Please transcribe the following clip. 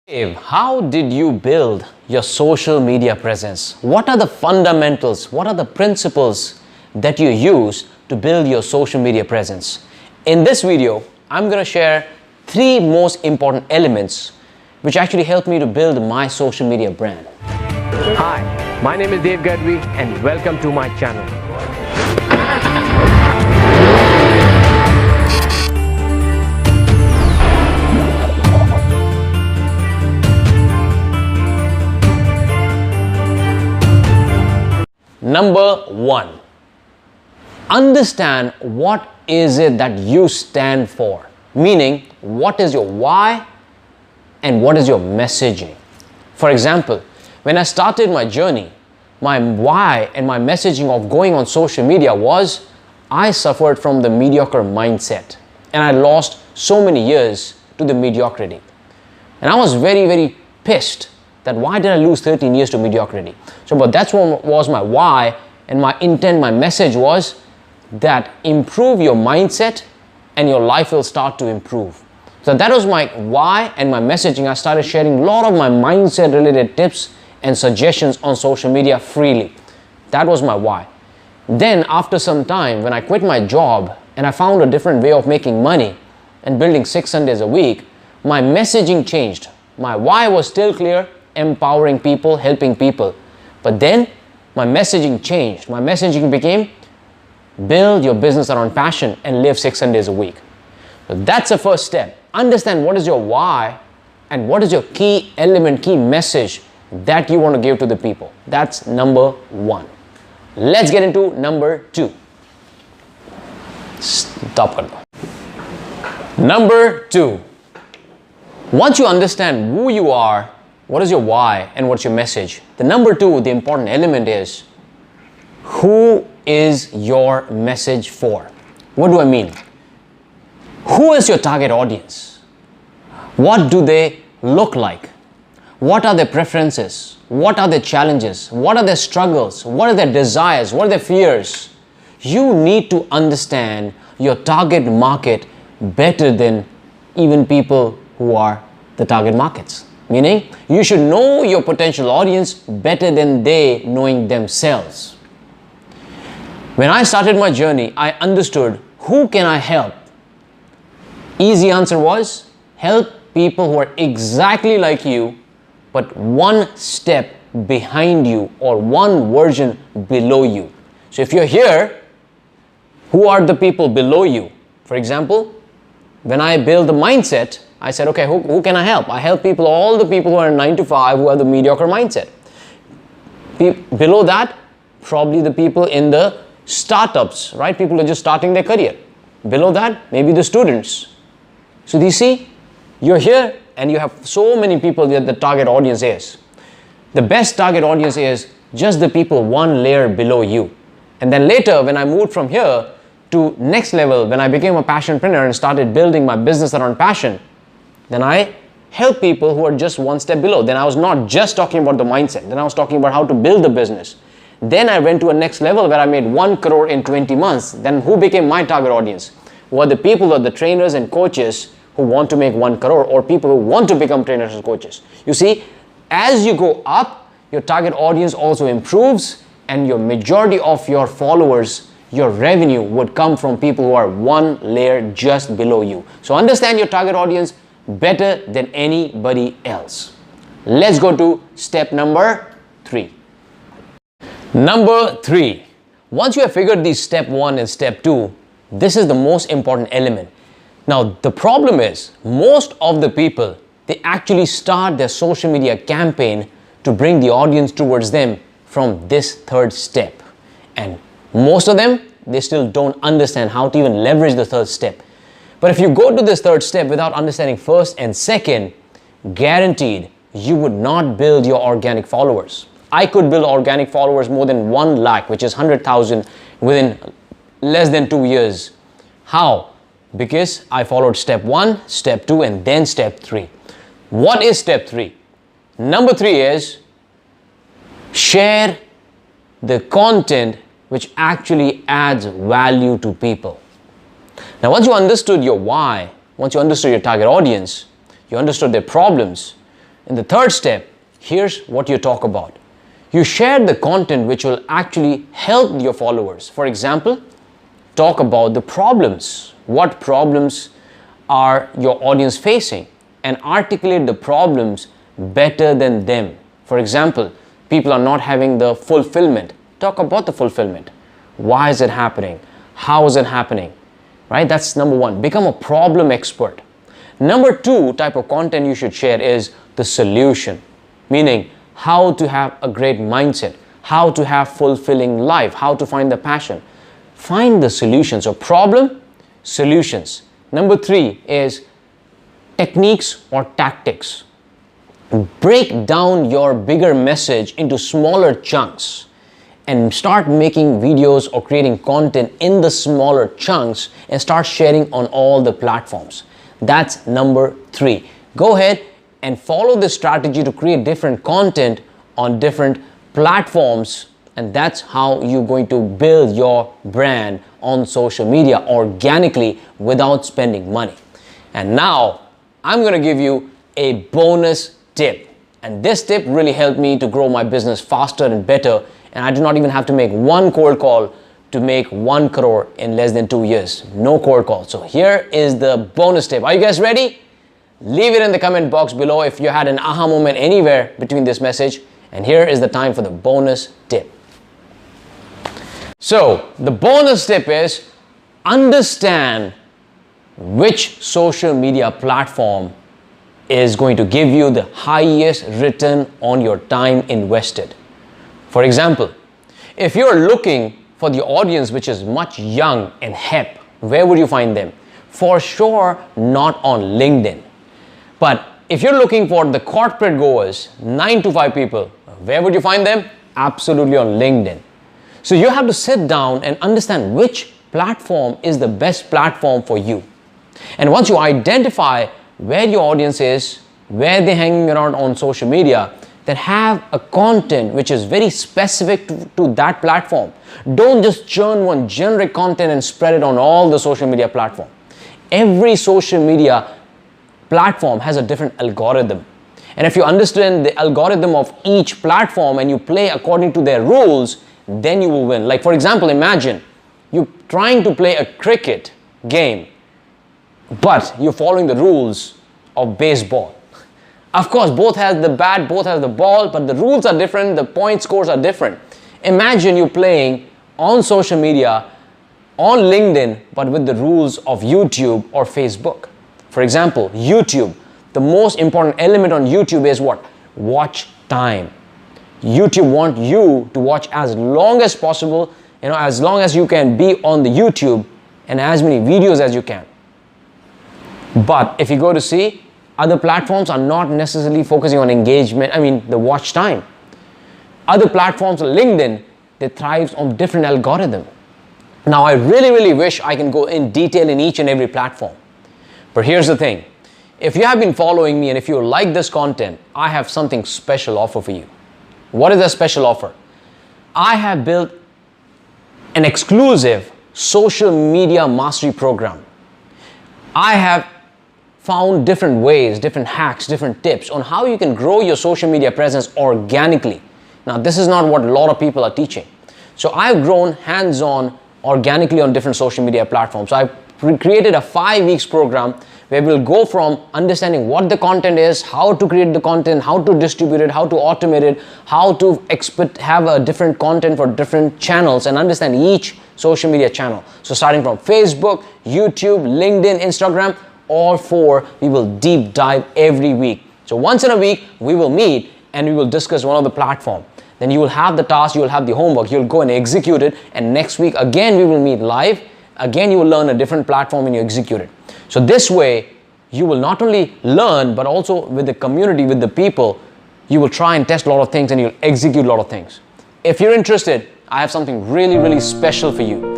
Dave, how did you build your social media presence? What are the fundamentals? What are the principles that you use to build your social media presence? In this video, I'm going to share 3 most important elements which actually helped me to build my social media brand. Hi, my name is Gadhvi and welcome to my channel. Number 1, understand what is it that you stand for, meaning what is your why and what is your messaging. For example, when I started my journey, my why and my messaging of going on social media was I suffered from the mediocre mindset and I lost so many years to the mediocrity. And I was very pissed that why did I lose 13 years to mediocrity? But that's what was my why, and my intent, my message was that improve your mindset and your life will start to improve. So that was my why and my messaging. I started sharing a lot of my mindset related tips and suggestions on social media freely. That was my why. Then after some time, when I quit my job and I found a different way of making money and building 6 Sundays a week, my messaging changed. My why was still clear, empowering people, helping people. But then my messaging changed. My messaging became build your business around passion and live 6 Sundays a week. So that's the first step. Understand what is your why and what is your key element, key message that you want to give to the people. That's number 1. Let's get into number 2. Stop. Number 2. Once you understand who you are, what is your why and what's your message, the number 2, the important element is who is your message for? What do I mean? Who is your target audience? What do they look like? What are their preferences? What are their challenges? What are their struggles? What are their desires? What are their fears? You need to understand your target market better than even people who are the target markets. Meaning, you should know your potential audience better than they knowing themselves. When I started my journey, I understood who can I help? Easy answer was help people who are exactly like you, but one step behind you or one version below you. So if you're here, who are the people below you? For example, when I built the mindset, I said, okay, who can I help? I help people, all the people who are 9 to 5, who have the mediocre mindset. Below that, probably the people in the startups, right? People who are just starting their career. Below that, maybe the students. So do you see, you're here and you have so many people that the target audience is. The best target audience is just the people one layer below you. And then later, when I moved from here to next level, when I became a passionpreneur and started building my business around passion, then I help people who are just one step below. Then I was not just talking about the mindset. Then I was talking about how to build the business. Then I went to a next level where I made 1 crore in 20 months. Then who became my target audience? Who are the people, or the trainers and coaches who want to make 1 crore, or people who want to become trainers and coaches. You see, as you go up, your target audience also improves, and your majority of your followers, your revenue would come from people who are one layer just below you. So understand your target audience better than anybody else. Let's go to step number 3. Number 3. Once you have figured these step 1 and step 2, this is the most important element. Now, the problem is most of the people, they actually start their social media campaign to bring the audience towards them from this 3rd step. And most of them, they still don't understand how to even leverage the 3rd step. But if you go to this 3rd step without understanding 1st and 2nd, guaranteed you would not build your organic followers. I could build organic followers more than 1 lakh, which is 100,000 within less than 2 years. How? Because I followed step 1, step 2, and then step 3. What is step 3? Number 3 is share the content which actually adds value to people. Now, once you understood your why, once you understood your target audience, you understood their problems, In the third step, here's what you talk about. You share the content which will actually help your followers. For example, talk about the problems. What problems are your audience facing? And articulate the problems better than them. For example, people are not having the fulfillment. Talk about the fulfillment. Why is it happening? How is it happening? Right? That's number one. Become a problem expert. Number two type of content you should share is the solution, meaning how to have a great mindset, how to have fulfilling life, how to find the passion. Find the solutions. So problem, solutions. Number three is techniques or tactics. Break down your bigger message into smaller chunks and start making videos or creating content in the smaller chunks and start sharing on all the platforms. That's number three. Go ahead and follow this strategy to create different content on different platforms, and that's how you're going to build your brand on social media organically without spending money. And now I'm going to give you a bonus tip, and this tip really helped me to grow my business faster and better, and I do not even have to make one cold call to make 1 crore in less than 2 years. No cold call. So here is the bonus tip. Are you guys ready? Leave it in the comment box below if you had an aha moment anywhere between this message. And here is the time for the bonus tip. So the bonus tip is understand which social media platform is going to give you the highest return on your time invested. For example, if you're looking for the audience which is much young and hip, where would you find them? For sure, not on LinkedIn. But if you're looking for the corporate goers, 9 to 5 people, where would you find them? Absolutely on LinkedIn. So you have to sit down and understand which platform is the best platform for you. And once you identify where your audience is, where they're hanging around on social media, then have a content which is very specific to that platform. Don't just churn one generic content and spread it on all the social media platform. Every social media platform has a different algorithm. And if you understand the algorithm of each platform and you play according to their rules, then you will win. Like for example, imagine you're trying to play a cricket game, but you're following the rules of baseball. Of course, both has the bat, both has the ball, but the rules are different, the point scores are different. Imagine you playing on social media, on LinkedIn, but with the rules of YouTube or Facebook. For example, YouTube, the most important element on YouTube is what? Watch time. YouTube want you to watch as long as possible, as long as you can be on the YouTube and as many videos as you can. But if you go to see, other platforms are not necessarily focusing on engagement, the watch time. Other platforms, LinkedIn, they thrive on different algorithm. Now, I really wish I can go in detail in each and every platform. But here's the thing. If you have been following me and if you like this content, I have something special offer for you. What is the special offer? I have built an exclusive social media mastery program. I have found different ways, different hacks, different tips on how you can grow your social media presence organically. Now, this is not what a lot of people are teaching. So I've grown hands-on organically on different social media platforms. So I've created a 5 weeks program where we'll go from understanding what the content is, how to create the content, how to distribute it, how to automate it, how to have a different content for different channels and understand each social media channel. So starting from Facebook, YouTube, LinkedIn, Instagram, all 4, we will deep dive every week. So once in a week, we will meet and we will discuss one of the platform. Then you will have the task, you will have the homework, you'll go and execute it. And next week, again, we will meet live. Again, you will learn a different platform and you execute it. So this way, you will not only learn, but also with the community, with the people, you will try and test a lot of things and you'll execute a lot of things. If you're interested, I have something really special for you.